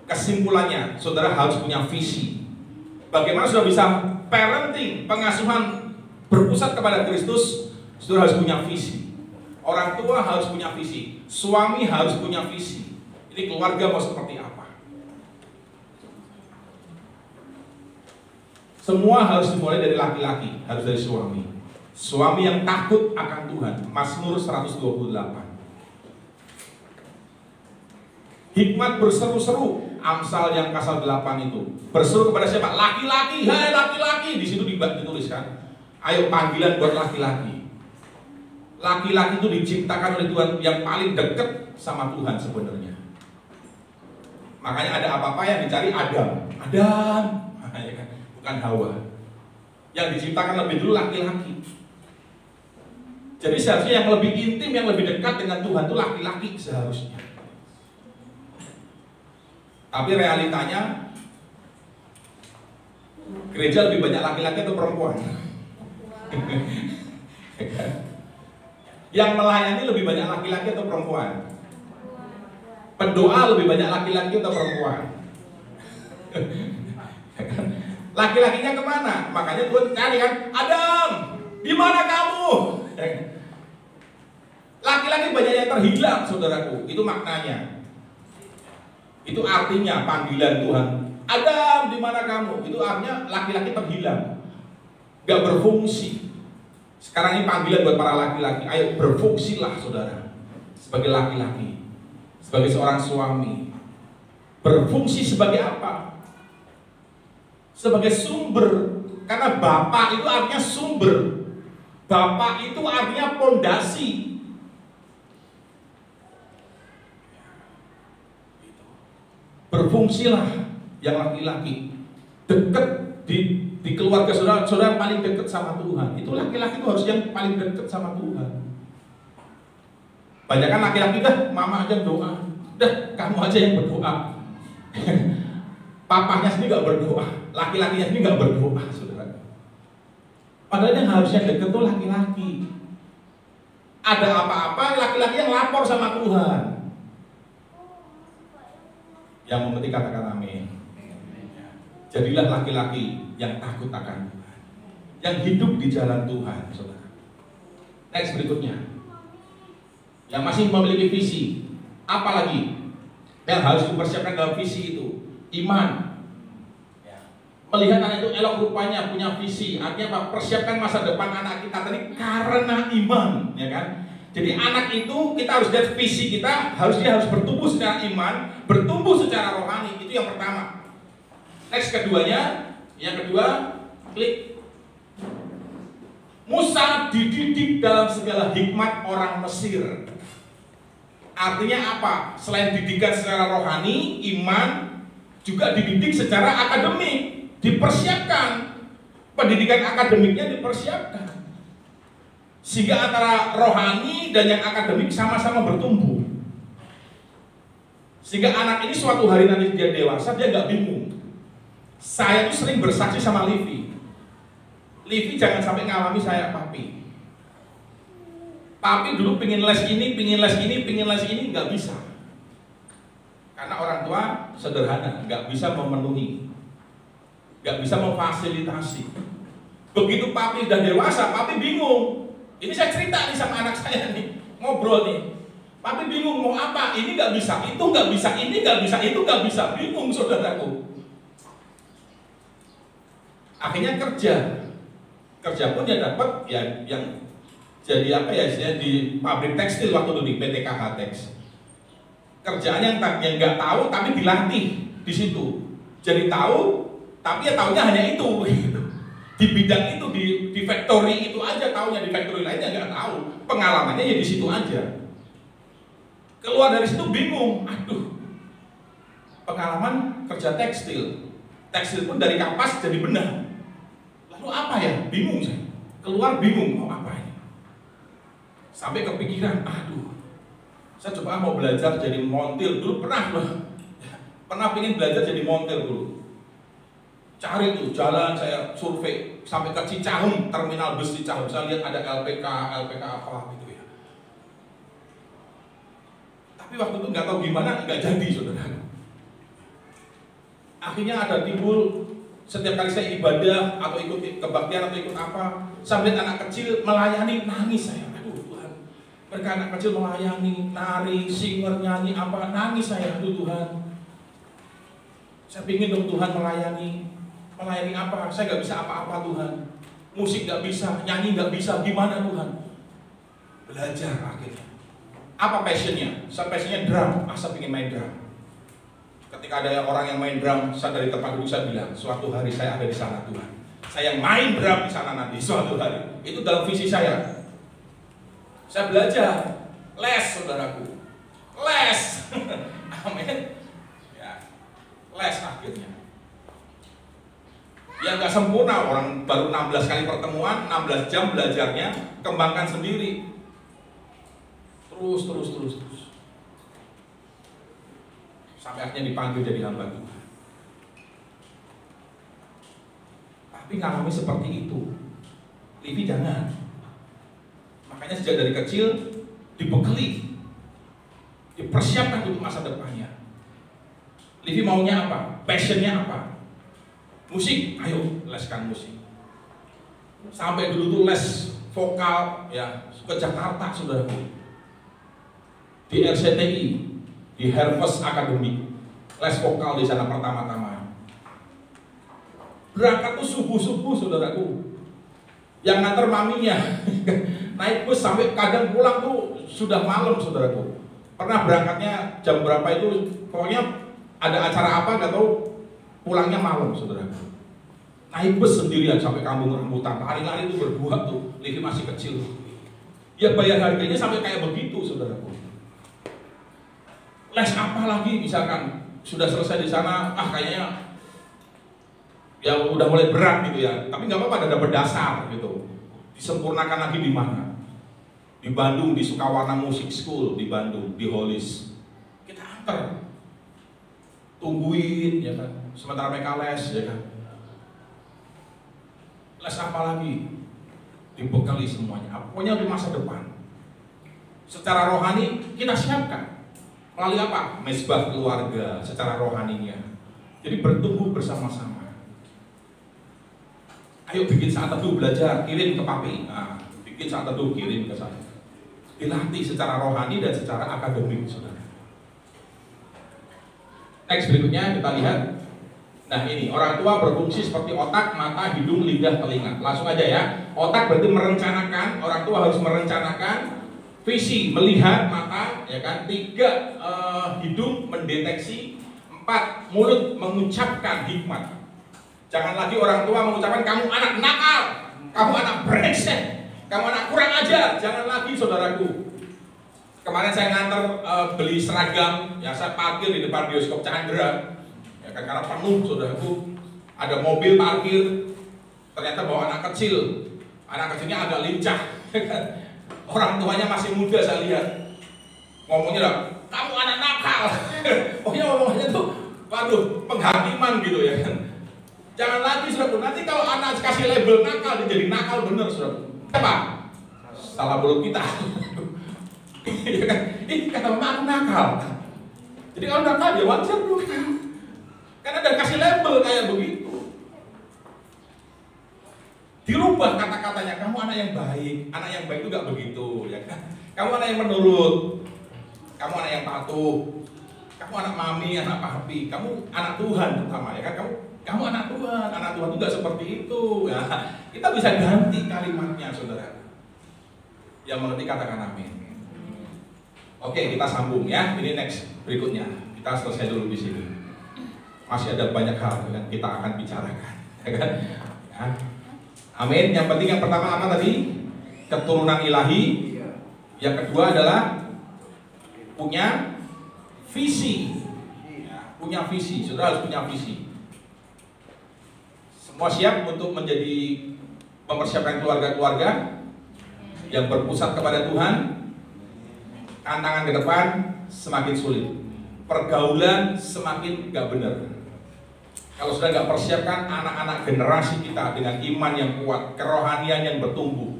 Kesimpulannya, saudara harus punya visi. Bagaimana saudara bisa parenting, pengasuhan berpusat kepada Kristus? Saudara harus punya visi. Orang tua harus punya visi. Suami harus punya visi. Ini keluarga mau seperti apa? Semua harus dimulai dari laki-laki, harus dari suami. Suami yang takut akan Tuhan. Mazmur 128. Hikmat berseru-seru, Amsal yang pasal 8 itu. Berseru kepada siapa? Laki-laki, hai laki-laki. Di situ dituliskan, ayo panggilan buat laki-laki. Laki-laki itu diciptakan oleh Tuhan yang paling dekat sama Tuhan sebenarnya. Makanya ada apa-apa yang dicari Adam. Adam, bukan Hawa. Yang diciptakan lebih dulu laki-laki. Jadi seharusnya yang lebih intim, yang lebih dekat dengan Tuhan itu laki-laki seharusnya. Tapi realitanya gereja lebih banyak laki-laki atau perempuan? Yang melayani lebih banyak laki-laki atau perempuan? Pendoa lebih banyak laki-laki atau perempuan? Laki-lakinya kemana? Makanya Tuhan cari kan, Adam, di mana kamu? Laki-laki banyak yang terhilang, saudaraku. Itu maknanya. Itu artinya panggilan Tuhan. Adam, di mana kamu? Itu artinya laki-laki terhilang, gak berfungsi. Sekarang ini panggilan buat para laki-laki. Ayo berfungsilah saudara, sebagai laki-laki, sebagai seorang suami. Berfungsi sebagai apa? Sebagai sumber. Karena bapak itu artinya sumber. Bapak itu artinya pondasi. Berfungsilah yang laki-laki, dekat di keluarga saudara, saudara paling dekat sama Tuhan. Itu laki-laki itu harus yang paling dekat sama Tuhan. Banyak kan laki-laki, dah mama aja doa, dah kamu aja yang berdoa. Papahnya sendiri gak berdoa, laki-lakinya sendiri gak berdoa, saudara. Padahal yang harusnya dekat tuh laki-laki. Ada apa-apa laki-laki yang lapor sama Tuhan. Yang mengerti katakan amin. Jadilah laki-laki yang takut akan Tuhan, yang hidup di jalan Tuhan, saudara. Next berikutnya, yang masih memiliki visi. Apalagi yang harus dipersiapkan dalam visi itu? Iman. Melihat anak itu elok rupanya, punya visi. Artinya apa? Persiapkan masa depan anak kita tadi karena iman, ya kan? Jadi anak itu kita harus lihat visi kita, dia harus bertumbuh secara iman, bertumbuh secara rohani. Itu yang pertama. Next keduanya, yang kedua, klik. Musa dididik dalam segala hikmat orang Mesir. Artinya apa? Selain didikan secara rohani, iman, juga dididik secara akademik, dipersiapkan. Pendidikan akademiknya dipersiapkan. Sehingga antara rohani dan yang akademik sama-sama bertumbuh. Sehingga anak ini suatu hari nanti dia dewasa, dia gak bingung. Saya tuh sering bersaksi sama Livi. Livi jangan sampai ngalami saya papi. Papi dulu pingin les ini, pingin les ini, pingin les ini, gak bisa. Karena orang tua sederhana, gak bisa memenuhi, gak bisa memfasilitasi. Begitu papi sudah dewasa, papi bingung. Ini saya cerita nih sama anak saya nih, ngobrol nih. Papi bingung mau apa, ini gak bisa, itu gak bisa, ini gak bisa, itu gak bisa. Bingung saudaraku. Akhirnya kerja pun dia dapat ya yang jadi apa ya, di pabrik tekstil waktu itu di PTKH Teks. Kerjaannya yang nggak tahu tapi dilatih di situ. Jadi tahu, tapi ya tahunya hanya itu. Di bidang itu, di factory itu aja tahunya, di factory lainnya nggak tahu. Pengalamannya ya di situ aja. Keluar dari situ bingung, aduh. Pengalaman kerja tekstil pun dari kapas jadi benang. Lalu apa ya? Bingung saya. Keluar bingung mau apa ini. Sampai kepikiran, aduh, saya coba mau belajar jadi montir dulu, pernah pengen belajar jadi montir dulu. Cari tuh jalan, saya survei sampai ke Cicahem, terminal bus Cicahem, saya lihat ada LPK apa gitu ya. Tapi waktu itu nggak tahu gimana, nggak jadi saudara. Akhirnya ada timbul, setiap kali saya ibadah atau ikut kebaktian atau ikut apa, sampai anak kecil melayani, nangis saya. Aduh Tuhan, mereka anak kecil melayani, nari, singer, nyanyi apa, nangis saya. Aduh Tuhan, saya pingin dong Tuhan melayani apa? Saya nggak bisa apa-apa Tuhan. Musik nggak bisa, nyanyi nggak bisa, gimana Tuhan? Belajar akhirnya. Apa passionnya? Saya passionnya drum, saya pingin main drum. Ketika ada orang yang main drum, saya dari tempat duduk saya bilang, suatu hari saya ada di sana Tuhan. Saya main drum di sana nanti suatu hari. Itu dalam visi saya. Saya belajar, les saudaraku, les, amin. Ya, les akhirnya. Ya nggak sempurna, orang baru 16 kali pertemuan, 16 jam belajarnya, kembangkan sendiri. Terus. Sampai akhirnya dipanggil jadi hamba Tuhan. Tapi ngalami seperti itu, Livi jangan. Makanya sejak dari kecil dibekali, dipersiapkan untuk masa depannya. Livi maunya apa? Passionnya apa? Musik, ayo leskan musik. Sampai dulu tuh les vokal ya ke Jakarta saudaraku. Di RCTI, di Harvest Academy, les vokal di sana pertama-tama. Berangkat tuh subuh-subuh saudaraku. Yang nganter maminya naik bus sampai kadang pulang tuh sudah malam saudaraku. Pernah berangkatnya jam berapa itu, pokoknya ada acara apa nggak tahu, pulangnya malam saudaraku. Naik bus sendirian sampai kampung rambutan, lari-lari itu berbuat tuh, Livi masih kecil. Ya bayar harganya sampai kayak begitu saudaraku. Les apa lagi misalkan sudah selesai di sana, kayaknya ya udah mulai berat gitu ya, tapi nggak apa-apa, ada berdasar gitu. Disempurnakan lagi di mana? Di Bandung, di Sukawarna Music School di Bandung, di Holis. Kita antar, tungguin ya kan, sementara mereka les ya kan. Les apa lagi? Dibekali semuanya. Pokoknya di masa depan. Secara rohani kita siapkan. Melalui apa? Mesbah keluarga secara rohaninya. Jadi bertumbuh bersama-sama. Ayo bikin saat teduh, belajar, kirim ke papi. Nah, bikin saat teduh, kirim ke saya. Dilatih secara rohani dan secara akademik, saudara. Next berikutnya kita lihat. Nah ini, orang tua berfungsi seperti otak, mata, hidung, lidah, telinga. Langsung aja ya. Otak berarti merencanakan, orang tua harus merencanakan. Visi, melihat, mata, ya kan. 3, hidung, mendeteksi. 4, mulut, mengucapkan hikmat. Jangan lagi orang tua mengucapkan kamu anak nakal, kamu anak brengsek, kamu anak kurang ajar. Jangan lagi saudaraku. Kemarin saya nganter beli seragam, ya saya parkir di depan bioskop Chandra. Ya kan, karena penuh saudaraku. Ada mobil parkir, ternyata bawa anak kecil. Anak kecilnya agak lincah. Orang tuanya masih muda saya lihat. Ngomongnya lah, kamu anak nakal. Pokoknya ngomongnya tuh, waduh, penghakiman gitu ya kan. Jangan lagi saudaraku, nanti kalau anak kasih label nakal, dia jadi nakal bener saudaraku. Apa? Salah mulut kita. Ya kan? Kata mama nakal. Jadi kalau nakal dia wajar dulu. Karena udah kasih label kayak begitu. Dirubah kata-katanya, kamu anak yang baik. Anak yang baik itu gak begitu, ya kan? Kamu anak yang menurut. Kamu anak yang patuh. Kamu anak mami, anak papi. Kamu anak Tuhan terutama, ya kan? Kamu anak Tuhan itu gak seperti itu ya. Kita bisa ganti kalimatnya saudara. Yang mengerti katakan amin. Oke, kita sambung ya. Ini next berikutnya. Kita selesai dulu di sini. Masih ada banyak hal yang kita akan bicarakan. Ya kan? Ya. Amin. Yang penting yang pertama apa tadi? Keturunan ilahi. Yang kedua adalah punya visi. Ya, punya visi. Saudara harus punya visi. Semua siap untuk menjadi mempersiapkan keluarga-keluarga yang berpusat kepada Tuhan. Tantangan ke depan semakin sulit, pergaulan semakin gak benar. Kalau sudah gak persiapkan anak-anak generasi kita dengan iman yang kuat, kerohanian yang bertumbuh,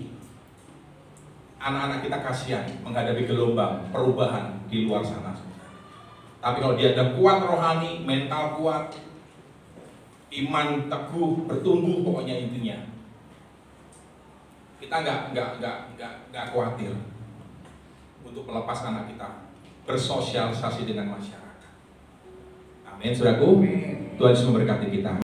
anak-anak kita kasihan menghadapi gelombang perubahan di luar sana. Tapi kalau dia ada kuat rohani, mental kuat, iman teguh, bertumbuh, pokoknya intinya kita nggak khawatir untuk melepas anak kita bersosialisasi dengan masyarakat. Amin, saudaraku. Tuhan Yesus memberkati kita.